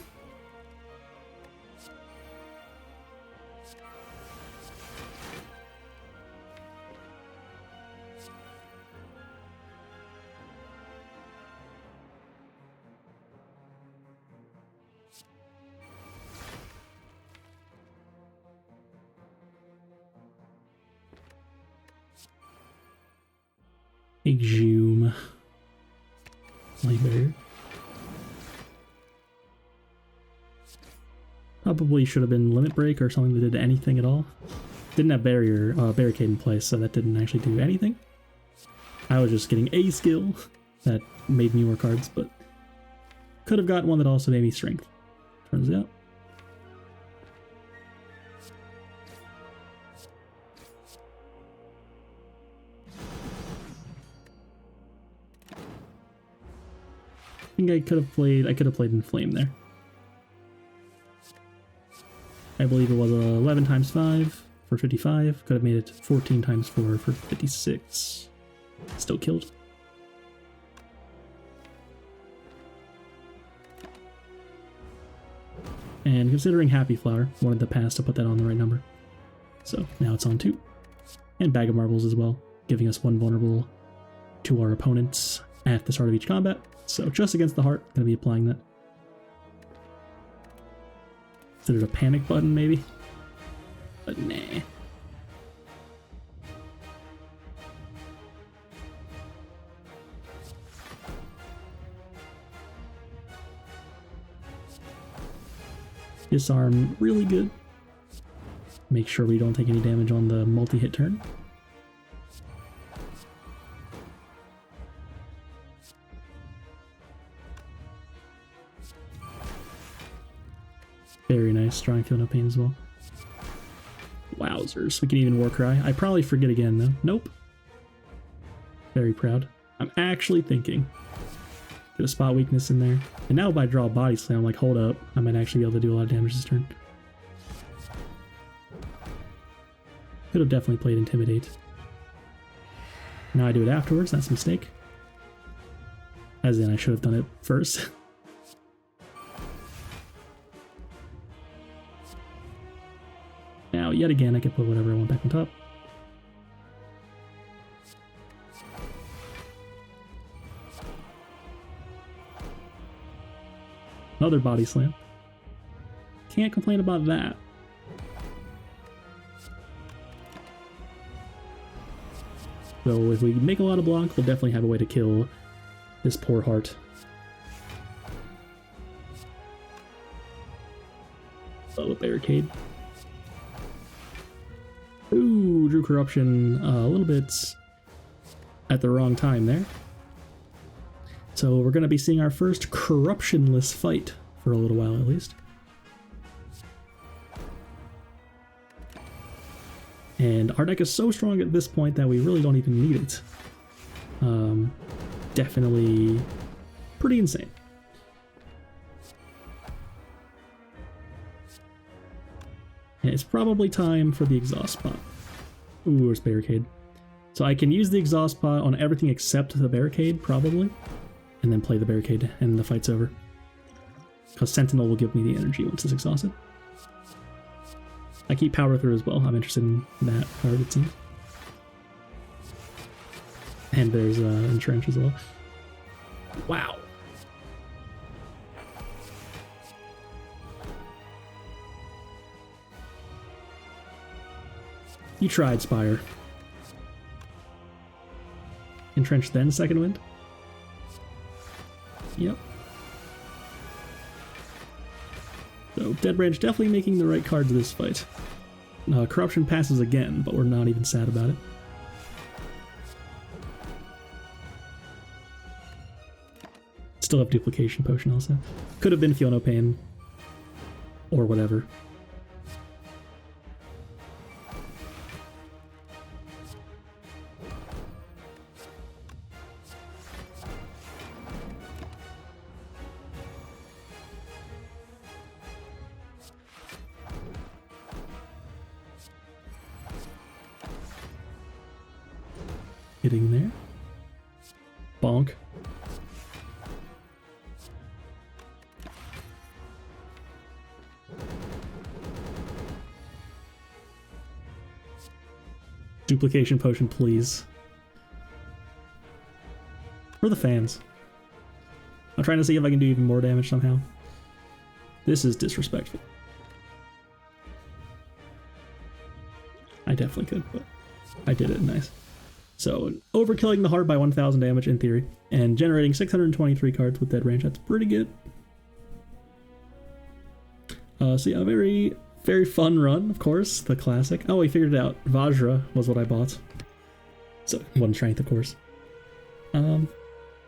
Exhume. Library. Probably should have been Limit Break or something that did anything at all. Didn't have Barricade in place, so that didn't actually do anything. I was just getting a skill that made me more cards, but could have gotten one that also made me Strength. Turns out. I think I could have played in Flame there. I believe it was 11 times 5 for 55. Could have made it 14 times 4 for 56. Still killed. And considering Happy Flower, wanted the pass to put that on the right number. So now it's on 2. And Bag of Marbles as well, giving us 1 vulnerable to our opponents at the start of each combat. So just against the heart, gonna be applying that. Is it a panic button, maybe? But nah. Disarm really good. Make sure we don't take any damage on the multi-hit turn. Very nice, drawing Feel No Pain as well. Wowzers, we can even Warcry. I probably forget again though. Nope. Very proud. I'm actually thinking. Get a spot weakness in there. And now if I draw Body Slam, I'm like, hold up, I might actually be able to do a lot of damage this turn. Could have definitely played Intimidate. Now I do it afterwards, that's a mistake. As in, I should have done it first. Now, yet again, I can put whatever I want back on top. Another Body Slam. Can't complain about that. So if we make a lot of block, we'll definitely have a way to kill this poor heart. Oh, a barricade. Ooh, drew Corruption a little bit at the wrong time there. So we're going to be seeing our first corruptionless fight for a little while at least. And our deck is so strong at this point that we really don't even need it. Definitely pretty insane. And it's probably time for the exhaust pot. Ooh, there's barricade. So I can use the exhaust pot on everything except the barricade, probably. And then play the barricade and the fight's over. Because Sentinel will give me the energy once it's exhausted. I keep Power Through as well. I'm interested in that card, it seems. And there's Entrench as well. Wow. You tried, Spire. Entrench then Second Wind? Yep. So, Dead Branch definitely making the right cards this fight. Corruption passes again, but we're not even sad about it. Still have Duplication Potion also. Could have been Feel No Pain. Or whatever. Hitting there. Bonk. Duplication Potion, please. For the fans. I'm trying to see if I can do even more damage somehow. This is disrespectful. I definitely could, but I did it. Nice. So, overkilling the heart by 1000 damage in theory, and generating 623 cards with Dead Range. That's pretty good. So yeah, very, very fun run, of course. The classic. Oh, we figured it out. Vajra was what I bought. So, 1 strength, of course. And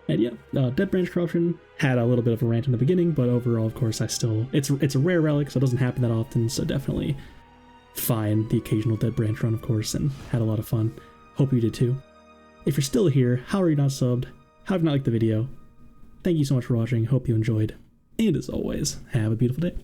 yeah, Dead Branch Corruption had a little bit of a rant in the beginning, but overall, of course, it's a rare relic, so it doesn't happen that often, so definitely fine. The occasional Dead Branch run, of course, and had a lot of fun. Hope you did too. If you're still here, how are you not subbed? How have you not liked the video? Thank you so much for watching, hope you enjoyed, and as always, have a beautiful day.